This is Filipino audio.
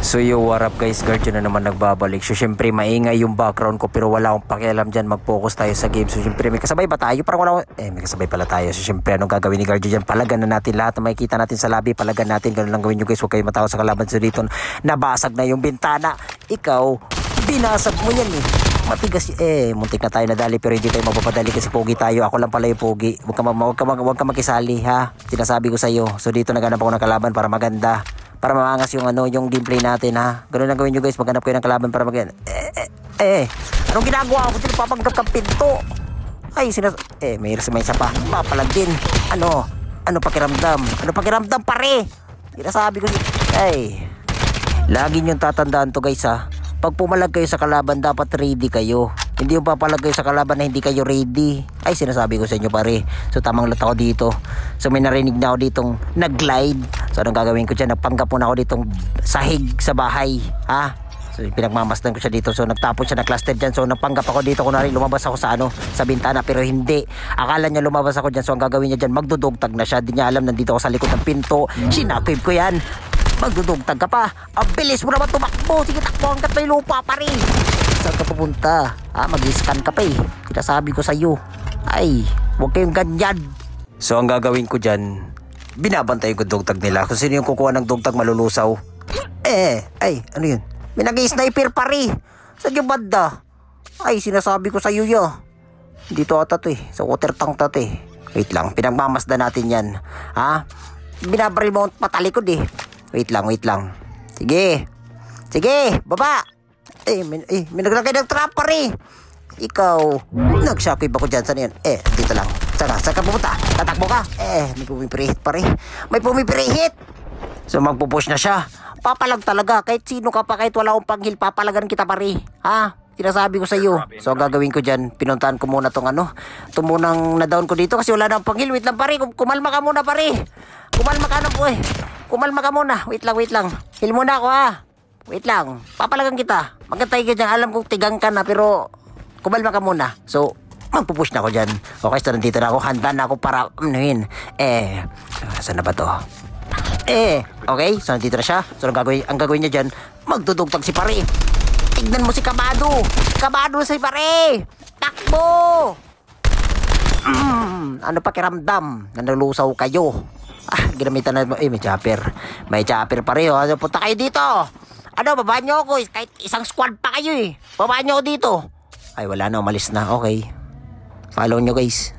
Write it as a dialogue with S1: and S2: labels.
S1: So yo, what up guys, Guardian na naman nagbabalik. So syempre maingay yung background ko pero wala akong pakialam dyan, mag-focus tayo sa game. So syempre may kasabay ba tayo? Parang wala may kasabay pala tayo. So syempre anong gagawin ni Guardian dyan? Palagan na natin lahat na makikita natin sa lobby. Palagan natin, ganun lang gawin nyo guys. Huwag kayo matawa sa kalaban. So dito nabasag na yung bintana. Ikaw, binasag mo yan eh. Matigas muntik na tayo nadali pero hindi tayo mapapadali kasi pogi tayo. Ako lang pala yung pogi. Huwag ka makisali ha. Sinasabi ko sa'yo. So dito naghanap ako ng kalaban para maganda. Para maangas yung yung gameplay natin ha. Ganun lang gawin nyo guys. Maghanap kayo ng kalaban para maganda. Anong ginagawa ko? Sino papanggap kang pinto? Ay, may isa pa. Papalag din. Ano pakiramdam? Ano pakiramdam pare? Sinasabi ko lagi nyo tatandaan to guys ha. Pag pumalag kayo sa kalaban, dapat ready kayo. Hindi yung papalag kayo sa kalaban na hindi kayo ready. Ay, sinasabi ko sa inyo pare. So tamang lat ako dito. So may narinig na ako ditong nag-glide. So anong gagawin ko dyan? Nagpanggap muna ako ditong sahig sa bahay. Ha? So pinagmamasdan ko siya dito. So nagtapon siya na cluster dyan. So nagpanggap ako dito. Kunwari lumabas ako sa sa bintana. Pero hindi. Akala niya lumabas ako dyan. So ang gagawin niya dyan, magdudugtag na siya. Di niya alam nandito ako sa likod ng pinto. Sinakwib ko yan. Magdudugtag ka pa. Ang bilis mo naman tumakbo. Sige, takbo hanggat may lupa pa rin. Saan ka pupunta? Mag-scan ka pa eh. Sinasabi ko sa'yo. Ay, huwag kayong ganyan. So ang gagawin ko dyan, binabantayin ko dugtag nila. Kung sino yung kukuha ng dugtag malulusaw. Ano yun? May nag-sniper pa rin. Saan yung banda? Ay, sinasabi ko sa'yo yo. Dito ata to eh. Sa water tank to eh. Wait lang, pinagmamasdan natin yan. Ha? Binabarimount patalikod eh. Wait lang. Sige, baba. May naglagay ng trap pa rin. Ikaw, nag-shockwave ako dyan. Saan yan? Dito lang. Saan ka pupunta? Tatakbo ka? May pumipirihit pa rin. May pumipirihit. So magpupush na siya. Papalag talaga. Kahit sino ka pa, kahit wala akong panghil, papalagan kita pa rin. Ha? Sinasabi ko sa iyo. So ang gagawin ko dyan, pinuntahan ko muna tong munang na-down ko dito kasi wala nang panghil. Wait lang pare, kumalma ka muna pare. Kumalma ka na po eh. Kumalma ka muna. Wait lang. Heal muna ako ha. Wait lang. Papalagan kita. Magkatay ka dyan. Alam kong tigang ka na pero kumalma ka muna. So, magpupush na ako dyan. Okay, so nandito na ako. Handa na ako para saan na ba to? Okay, so nandito na siya. So ang gagawin niya dyan, magdudugtag si pare. Tignan mo si Kabado. Kabado si pare. Takbo. Ano pakiramdam? Nanulusaw kayo. Ginamitan na may chopper. May chopper pa rin. Punta kayo dito. Babaan nyo ako. Kahit isang squad pa kayo eh. Babaan nyo ako dito. Ay, wala na. Umalis na. Okay. Follow nyo guys.